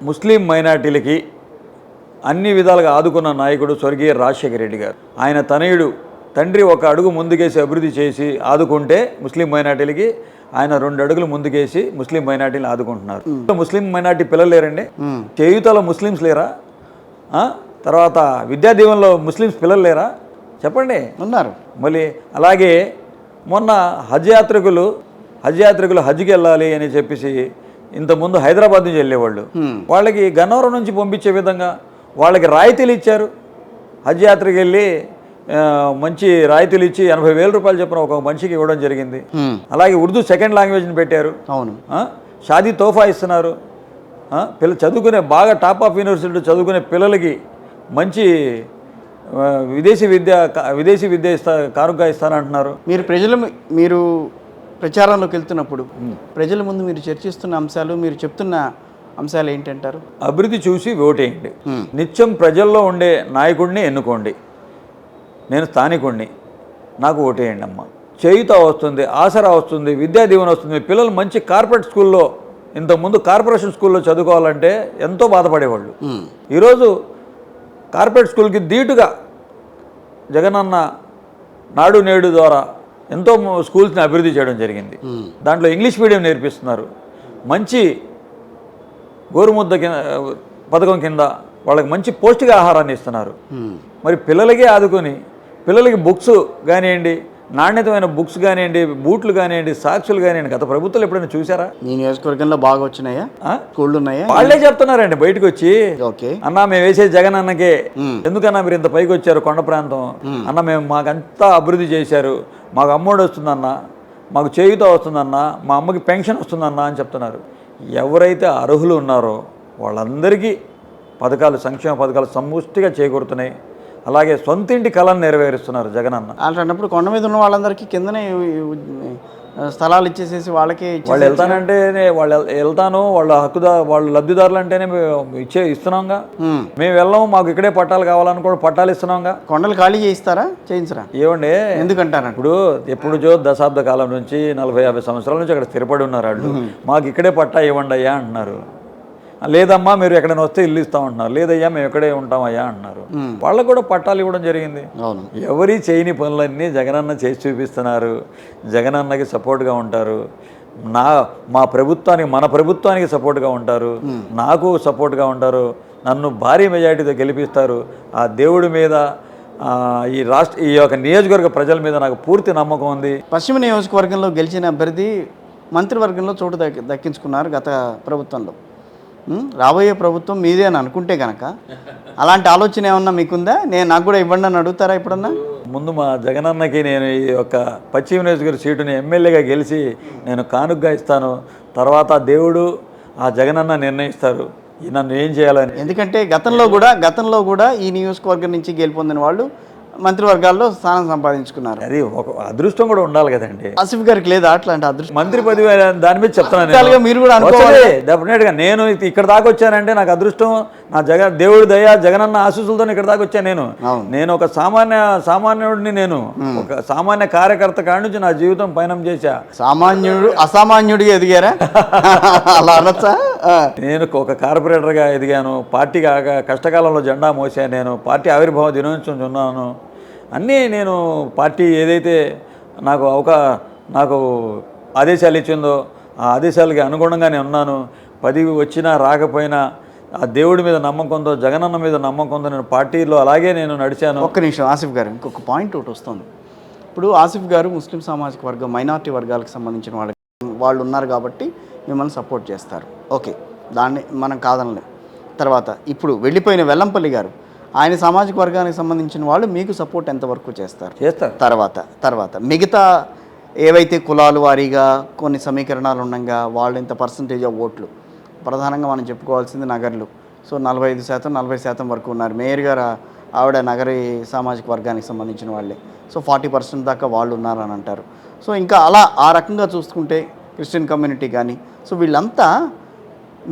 ముస్లిం మైనార్టీలకి అన్ని విధాలుగా ఆదుకున్న నాయకుడు స్వర్గీయ రాజశేఖర రెడ్డి గారు. ఆయన తనయుడు తండ్రి ఒక అడుగు ముందుకేసి అభివృద్ధి చేసి ఆదుకుంటే ముస్లిం మైనార్టీలకి ఆయన 2 అడుగులు ముందుకేసి ముస్లిం మైనార్టీలు ఆదుకుంటున్నారు. ముస్లిం మైనార్టీ పిల్లలు లేరండి? చేయూతలో ముస్లిమ్స్ లేరా? తర్వాత విద్యా దీవెనలో ముస్లిమ్స్ పిల్లలు లేరా? చెప్పండి. ఉన్నారు. మళ్ళీ అలాగే మొన్న హజ్ యాత్రికులు హజ్కి వెళ్ళాలి అని చెప్పేసి ఇంతకుముందు హైదరాబాద్ నుంచి వెళ్ళేవాళ్ళు, వాళ్ళకి గన్నవరం నుంచి పంపించే విధంగా వాళ్ళకి రాయితీలు ఇచ్చారు. హజ్ యాత్రకు వెళ్ళి మంచి రాయితీలు ఇచ్చి 80,000 రూపాయలు చెప్పిన ఒక మనిషికి ఇవ్వడం జరిగింది. అలాగే ఉర్దూ సెకండ్ లాంగ్వేజ్ని పెట్టారు. అవును. షాదీ తోఫా ఇస్తున్నారు. చదువుకునే బాగా టాప్ ఆఫ్ యూనివర్సిటీ చదువుకునే పిల్లలకి మంచి విదేశీ విద్య కానుకగా ఇస్తానంటున్నారు. మీరు ప్రచారంలోకి వెళ్తున్నప్పుడు ప్రజల ముందు మీరు చర్చిస్తున్న అంశాలు, మీరు చెప్తున్న అంశాలు ఏంటంటారు? అభివృద్ధి చూసి ఓటేయండి. నిత్యం ప్రజల్లో ఉండే నాయకుడిని ఎన్నుకోండి. నేను స్థానికుడిని, నాకు ఓటేయండి అమ్మ. చేయూత వస్తుంది, ఆసరా వస్తుంది, విద్యా దీవెన వస్తుంది. పిల్లలు మంచి కార్పొరేట్ స్కూల్లో, ఇంతకుముందు కార్పొరేషన్ స్కూల్లో చదువుకోవాలంటే ఎంతో బాధపడేవాళ్ళు. ఈరోజు కార్పొరేట్ స్కూల్కి ధీటుగా జగనన్న నాడు నేడు ద్వారా ఎంతో స్కూల్స్ని అభివృద్ధి చేయడం జరిగింది. దాంట్లో ఇంగ్లీష్ మీడియం నేర్పిస్తున్నారు. మంచి గోరుముద్ద పథకం కింద వాళ్ళకి మంచి పౌష్టికాహారాన్ని ఇస్తున్నారు. మరి పిల్లలకే ఆదుకొని పిల్లలకి బుక్స్ కానివ్వండి, నాణ్యతమైన బుక్స్ కానివ్వండి, బూట్లు కానివ్వండి, సాక్సులు కానివ్వండి, గత ప్రభుత్వాలు ఎప్పుడైనా చూసారా? మీ నియోజకవర్గంలో బాగా వచ్చినాయా? స్కూళ్ళు ఉన్నాయా? వాళ్ళే చెప్తున్నారండి బయటకు వచ్చి, ఓకే అన్నా మేము వేసే జగన్ అన్నకే ఎందుకన్నా మీరు ఇంత పైకి వచ్చారు, కొండ ప్రాంతం అన్న, మేము మాకంతా అభివృద్ధి చేశారు, మాకు అమ్మఒడి వస్తుందన్న, మాకు చేయూత వస్తుందన్న, మా అమ్మకి పెన్షన్ వస్తుందన్న అని చెప్తున్నారు. ఎవరైతే అర్హులు ఉన్నారో వాళ్ళందరికీ పథకాలు, సంక్షేమ పథకాలు సముష్టిగా చేకూరుతున్నాయి. అలాగే సొంతింటి కళను నెరవేరుస్తున్నారు జగనన్న. అన్నప్పుడు కొండ మీద ఉన్న వాళ్ళందరికీ కిందనే స్థలాలు ఇచ్చేసేసి వాళ్ళకి వాళ్ళు వెళ్తానంటే వాళ్ళు వెళ్తాను, వాళ్ళ వాళ్ళు లబ్ధిదారులు అంటేనే ఇస్తున్నాంగా. మేము వెళ్ళాము, మాకు ఇక్కడే పట్టాలు కావాలని కూడా పట్టాలు ఇస్తున్నాంగా. కొండలు ఖాళీ చేయిస్తారా, చేయించరా? ఏమండి, ఎందుకంటారు? ఎప్పుడు దశాబ్ద కాలం నుంచి 40-50 సంవత్సరాల నుంచి అక్కడ స్థిరపడి ఉన్నారు వాళ్ళు. మాకు ఇక్కడే పట్టా ఇవ్వండి అయ్యా అంటున్నారు. లేదమ్మా మీరు ఎక్కడైనా వస్తే ఇల్లు ఇస్తామంటున్నారు. లేదయ్యా మేము ఎక్కడే ఉంటామయ్యా అంటున్నారు. వాళ్ళకు కూడా పట్టాలు ఇవ్వడం జరిగింది. ఎవరి చేయని పనులన్నీ జగనన్న చేసి చూపిస్తున్నారు. జగనన్నకి సపోర్ట్గా ఉంటారు. మన ప్రభుత్వానికి సపోర్ట్గా ఉంటారు. నాకు సపోర్ట్గా ఉంటారు. నన్ను భారీ మెజారిటీతో గెలిపిస్తారు. ఆ దేవుడి మీద, ఈ యొక్క నియోజకవర్గ ప్రజల మీద నాకు పూర్తి నమ్మకం ఉంది. పశ్చిమ నియోజకవర్గంలో గెలిచిన అభ్యర్థి మంత్రివర్గంలో చోటు దక్కించుకున్నారు గత ప్రభుత్వంలో. రాబోయే ప్రభుత్వం మీదే అని అనుకుంటే కనుక అలాంటి ఆలోచన ఏమన్నా మీకుందా? నాకు కూడా ఇవ్వండి అని అడుగుతారా ఎప్పుడన్నా? ముందు మా జగనన్నకి నేను ఈ యొక్క పశ్చిమ నియోజకవర్గ సీటుని ఎమ్మెల్యేగా గెలిచి నేను కానుకగా ఇస్తాను. తర్వాత దేవుడు, ఆ జగనన్న నిర్ణయిస్తారు నన్ను ఏం చేయాలని. ఎందుకంటే గతంలో కూడా ఈ నియోజకవర్గం నుంచి గెలుపొందిన వాళ్ళు మంత్రివర్గాల్లో స్థానం సంపాదించుకున్నారు. అది ఒక అదృష్టం కూడా ఉండాలి కదండి. ఆసిఫ్ గారికి లేదా అట్లాంటి అదృష్టం? మంత్రి పదవి దాని మీద చెప్తాను. మీరు కూడా అనుకోవాలి. డెఫినెట్గా నేను ఇక్కడ దాకా వచ్చానంటే నాకు అదృష్టం, నా దేవుడి దయ, జగనన్న ఆశీస్సులతో ఇక్కడ దాకా వచ్చాను. నేను ఒక సామాన్యుడిని, నేను ఒక సామాన్య కార్యకర్త కాడి నుంచి నా జీవితం పయనం చేశా. అసామాన్యుడిగా ఎదిగారా? అలా అనొచ్చా? నేను ఒక కార్పొరేటర్గా ఎదిగాను. పార్టీ కష్టకాలంలో జెండా మోసాను. నేను పార్టీ ఆవిర్భావ దినోత్సవం ఉన్నాను. అన్నీ నేను పార్టీ ఏదైతే నాకు ఆదేశాలు ఇచ్చిందో ఆ ఆదేశాలకి అనుగుణంగానే ఉన్నాను. పదవి వచ్చినా రాకపోయినా ఆ దేవుడి మీద నమ్మకంతో, జగనన్న మీద నమ్మకంతో నేను పార్టీలో అలాగే నేను నడిచాను. ఒక్క నిమిషం ఆసిఫ్ గారు, ఇంకొక పాయింట్ ఒకటి వస్తుంది. ఇప్పుడు ఆసిఫ్ గారు ముస్లిం సామాజిక వర్గం, మైనార్టీ వర్గాలకు సంబంధించిన వాళ్ళు ఉన్నారు కాబట్టి మిమ్మల్ని సపోర్ట్ చేస్తారు. ఓకే, దాన్ని మనం కాదనలేం. తర్వాత ఇప్పుడు వెళ్ళిపోయిన వెల్లంపల్లి గారు, ఆయన సామాజిక వర్గానికి సంబంధించిన వాళ్ళు మీకు సపోర్ట్ ఎంతవరకు చేస్తారు? తర్వాత మిగతా ఏవైతే కులాల వారీగా కొన్ని సమీకరణాలు ఉండగా వాళ్ళు ఇంత పర్సంటేజ్ ఆఫ్ ఓట్లు, ప్రధానంగా మనం చెప్పుకోవాల్సింది నగర్లు. సో 45%, 40% వరకు ఉన్నారు. మేయర్ గారు ఆవిడ నగరి సామాజిక వర్గానికి సంబంధించిన వాళ్ళే. సో 40% దాకా వాళ్ళు ఉన్నారని అంటారు. సో ఇంకా అలా ఆ రకంగా చూసుకుంటే క్రిస్టియన్ కమ్యూనిటీ కానీ, సో వీళ్ళంతా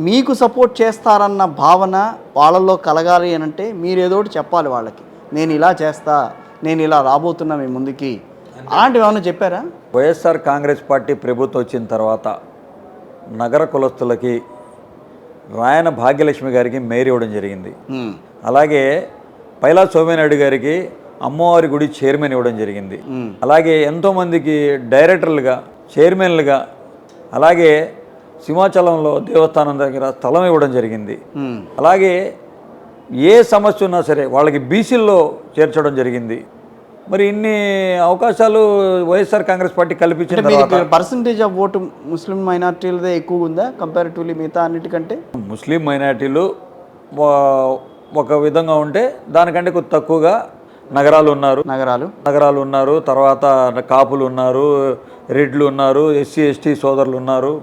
మీకు సపోర్ట్ చేస్తారన్న భావన వాళ్ళల్లో కలగాలి అని అంటే మీరు ఏదో ఒకటి చెప్పాలి వాళ్ళకి. నేను ఇలా చేస్తా, నేను ఇలా రాబోతున్నా మీ ముందుకి, అలాంటివి ఏమైనా చెప్పారా? వైఎస్ఆర్ కాంగ్రెస్ పార్టీ ప్రభుత్వం వచ్చిన తర్వాత నగర కులస్తులకి రాయన భాగ్యలక్ష్మి గారికి మేయర్ ఇవ్వడం జరిగింది. ఉమ్, అలాగే పైలా సోమేనాయుడు గారికి అమ్మవారి గుడి చైర్మన్ ఇవ్వడం జరిగింది. అలాగే ఎంతోమందికి డైరెక్టర్లుగా, చైర్మన్లుగా, అలాగే సింహాచలంలో దేవస్థానం దగ్గర స్థలం ఇవ్వడం జరిగింది. ఉమ్. అలాగే ఏ సమస్య ఉన్నా సరే వాళ్ళకి బీసీల్లో చేర్చడం జరిగింది. మరి ఇన్ని అవకాశాలు వైఎస్ఆర్ కాంగ్రెస్ పార్టీ కల్పించిన తర్వాత పర్సంటేజ్ ఆఫ్ ఓటు ముస్లిం మైనార్టీలదే ఎక్కువ ఉందా కంపారిటివ్లీ మిగతా అన్నిటికంటే? ముస్లిం మైనారిటీలు ఒక విధంగా ఉంటే దానికంటే కొద్ది తక్కువగా నగరాలు ఉన్నారు, తర్వాత కాపులు ఉన్నారు, రెడ్లు ఉన్నారు, ఎస్సీ ఎస్టీ సోదరులు ఉన్నారు,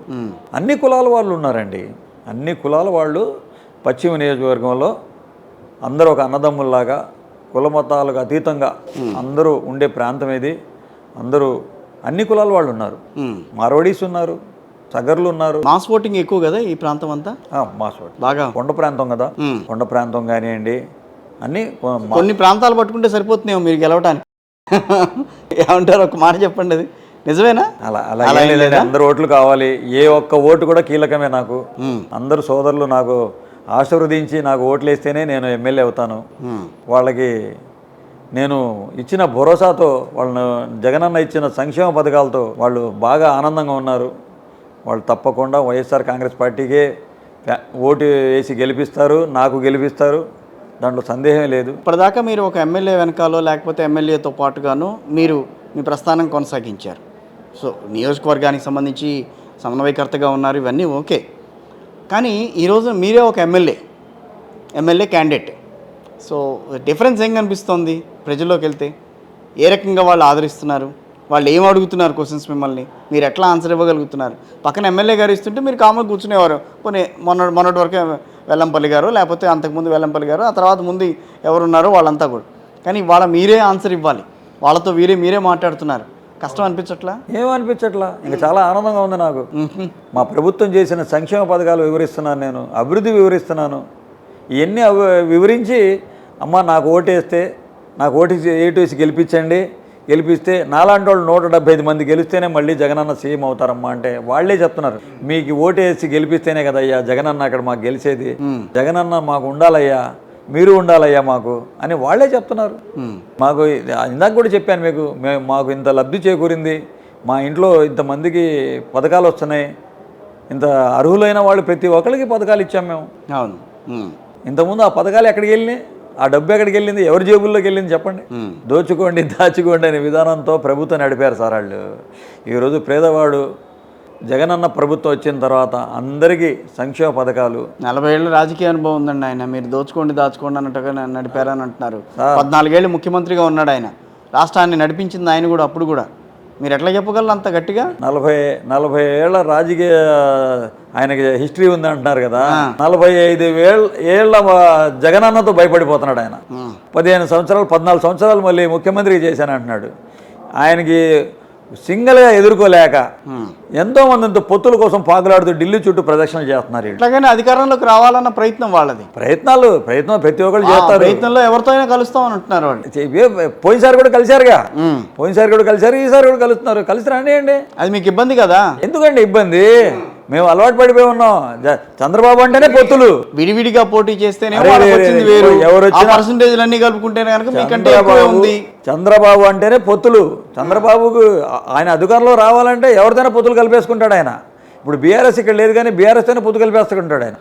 అన్ని కులాల వాళ్ళు ఉన్నారండి. అన్ని కులాల వాళ్ళు పశ్చిమ నియోజకవర్గంలో అందరూ ఒక అన్నదమ్ముల్లాగా కులమతాలకు అతీతంగా అందరూ ఉండే ప్రాంతం ఇది. అందరూ అన్ని కులాల వాళ్ళు ఉన్నారు. మార్వాడీస్ ఉన్నారు, సగర్లు ఉన్నారు. మాస్ ఓటింగ్ ఎక్కువ కదా ఈ ప్రాంతం అంతా? మాస్ ఓటింగ్ బాగా కొండ ప్రాంతం కదా, కొండ ప్రాంతం కానివ్వండి, అన్ని కొన్ని ప్రాంతాలు పట్టుకుంటే సరిపోతున్నాయో మీరు గెలవటానికి. ఏమంటారు, ఒక మాట చెప్పండి, అది నిజమేనా? అలా లేదండి, అందరు ఓట్లు కావాలి. ఏ ఒక్క ఓటు కూడా కీలకమే నాకు. అందరు సోదరులు నాకు ఆశీర్వదించి నాకు ఓట్లు వేస్తేనే నేను ఎమ్మెల్యే అవుతాను. వాళ్ళకి నేను ఇచ్చిన భరోసాతో, వాళ్ళను జగనన్న ఇచ్చిన సంక్షేమ పథకాలతో వాళ్ళు బాగా ఆనందంగా ఉన్నారు. వాళ్ళు తప్పకుండా వైఎస్ఆర్ కాంగ్రెస్ పార్టీకే ఓటు వేసి గెలిపిస్తారు, నాకు గెలిపిస్తారు, దాంట్లో సందేహం లేదు. ఇప్పటిదాకా మీరు ఒక ఎమ్మెల్యే వెనకాలో లేకపోతే ఎమ్మెల్యేతో పాటుగాను మీరు మీ ప్రస్థానం కొనసాగించారు. సో నియోజకవర్గానికి సంబంధించి సమన్వయకర్తగా ఉన్నారు, ఇవన్నీ ఓకే. కానీ ఈరోజు మీరే ఒక ఎమ్మెల్యే క్యాండిడేట్. సో డిఫరెన్స్ ఏం కనిపిస్తోంది ప్రజల్లోకి వెళ్తే? ఏ రకంగా వాళ్ళు ఆదరిస్తున్నారు, వాళ్ళు ఏం అడుగుతున్నారు క్వశ్చన్స్ మిమ్మల్ని, మీరు ఎట్లా ఆన్సర్ ఇవ్వగలుగుతున్నారు? పక్కన ఎమ్మెల్యే గారు ఇస్తుంటే మీరు కామన్ కూర్చునేవారు. కొన్ని మొన్నటి వరకు వెల్లంపల్లి గారు, లేకపోతే అంతకుముందు వెల్లంపల్లి గారు, ఆ తర్వాత ముందు ఎవరున్నారో వాళ్ళంతా కూడా. కానీ వాళ్ళ మీరే ఆన్సర్ ఇవ్వాలి, వాళ్ళతో మీరే మాట్లాడుతున్నారు. కష్టం అనిపించట్లా? ఏమనిపించట్లా, ఇంకా చాలా ఆనందంగా ఉంది నాకు. మా ప్రభుత్వం చేసిన సంక్షేమ పథకాలు వివరిస్తున్నాను, నేను అభివృద్ధి వివరిస్తున్నాను. ఇవన్నీ వివరించి, అమ్మ నాకు ఓటేస్తే, నాకు ఓటేసి గెలిపిస్తే నాలాంటి వాళ్ళు 175 మంది గెలిస్తేనే మళ్ళీ జగనన్న సీఎం అవుతారమ్మా అంటే వాళ్ళే చెప్తున్నారు, మీకు ఓటేసి గెలిపిస్తేనే కదయ్యా జగనన్న అక్కడ మాకు గెలిచేది, జగనన్న మాకు ఉండాలయ్యా, మీరు ఉండాలయ్యా మాకు అని వాళ్ళే చెప్తున్నారు. మాకు ఇందాక కూడా చెప్పాను మీకు, మాకు ఇంత లబ్ధి చేకూరింది, మా ఇంట్లో ఇంతమందికి పథకాలు వస్తున్నాయి, ఇంత అర్హులైన వాళ్ళు ప్రతి ఒక్కరికి పథకాలు ఇచ్చాం మేము. అవును. ఇంతకుముందు ఆ పథకాలు ఎక్కడికి వెళ్ళినాయి, ఆ డబ్బు ఎక్కడికి వెళ్ళింది, ఎవరి జేబుల్లోకి వెళ్ళింది చెప్పండి? దాచుకోండి అనే విధానంతో ప్రభుత్వం నడిపారు సార్ వాళ్ళు. ఈరోజు పేదవాడు జగనన్న ప్రభుత్వం వచ్చిన తర్వాత అందరికీ సంక్షేమ పథకాలు. 40 ఏళ్ళ రాజకీయ అనుభవం ఉందండి ఆయన. మీరు దాచుకోండి అన్నట్టుగా నడిపారని అంటున్నారు. 14 ఏళ్ళు ముఖ్యమంత్రిగా ఉన్నాడు ఆయన, రాష్ట్రాన్ని నడిపించింది ఆయన కూడా. అప్పుడు కూడా మీరు ఎట్లా చెప్పగలరు అంత గట్టిగా? 40 ఏళ్ల రాజకీయ ఆయనకి హిస్టరీ ఉంది అంటున్నారు కదా. 45 ఏళ్ల జగనన్నతో భయపడిపోతున్నాడు ఆయన. 15 సంవత్సరాలు 14 సంవత్సరాలు మళ్ళీ ముఖ్యమంత్రి చేశాను అంటున్నాడు. ఆయనకి సింగిల్గా ఎదుర్కోలేక ఎంతో మందితో పొత్తుల కోసం పాకులాడుతూ ఢిల్లీ చుట్టూ ప్రదక్షిణలు చేస్తున్నారు. ఇట్లాగనే అధికారంలోకి రావాలన్న ప్రయత్నం వాళ్ళది. ప్రయత్నం ప్రతి ఒక్కరు చేస్తారు. ప్రయత్నంలో ఎవరితో అయినా కలుస్తామని అంటున్నారు వాళ్ళు. పోయినసారి కూడా కలిశారుగా, ఈసారి కూడా కలుస్తున్నారు. కలిసి రానియండి, అది మీకు ఇబ్బంది కదా? ఎందుకండి ఇబ్బంది? మేము అలవాటు పడిపోయి ఉన్నాం. చంద్రబాబు అంటేనే పొత్తులు, విడివిడిగా పోటీ చేస్తేనే ఎవరు పర్సంటేజ్లు అన్ని కలుపుకుంటేనే కనుక మీకంటే ఎక్కువే ఉంది. చంద్రబాబు అంటేనే పొత్తులు. చంద్రబాబుకు ఆయన అధికారంలో రావాలంటే ఎవరితోనే పొత్తులు కలిపేసుకుంటాడు ఆయన. ఇప్పుడు బీఆర్ఎస్ ఇక్కడ లేదు కానీ బీఆర్ఎస్తోనే పొత్తు కలిపేస్తుంటాడు ఆయన.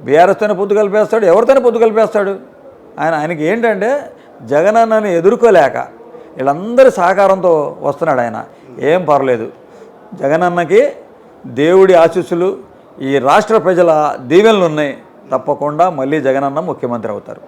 బీఆర్ఎస్తోనే పొత్తు కలిపేస్తాడు, ఎవరితోనే పొత్తు కలిపేస్తాడు. ఆయనకి ఏంటంటే జగనన్నని ఎదుర్కోలేక వీళ్ళందరి సహకారంతో వస్తున్నాడు ఆయన. ఏం పర్లేదు, జగనన్నకి దేవుడి ఆశీస్సులు, ఈ రాష్ట్ర ప్రజల దీవెనలు ఉన్నాయి. తప్పకుండా మళ్ళీ జగనన్న ముఖ్యమంత్రి అవుతారు.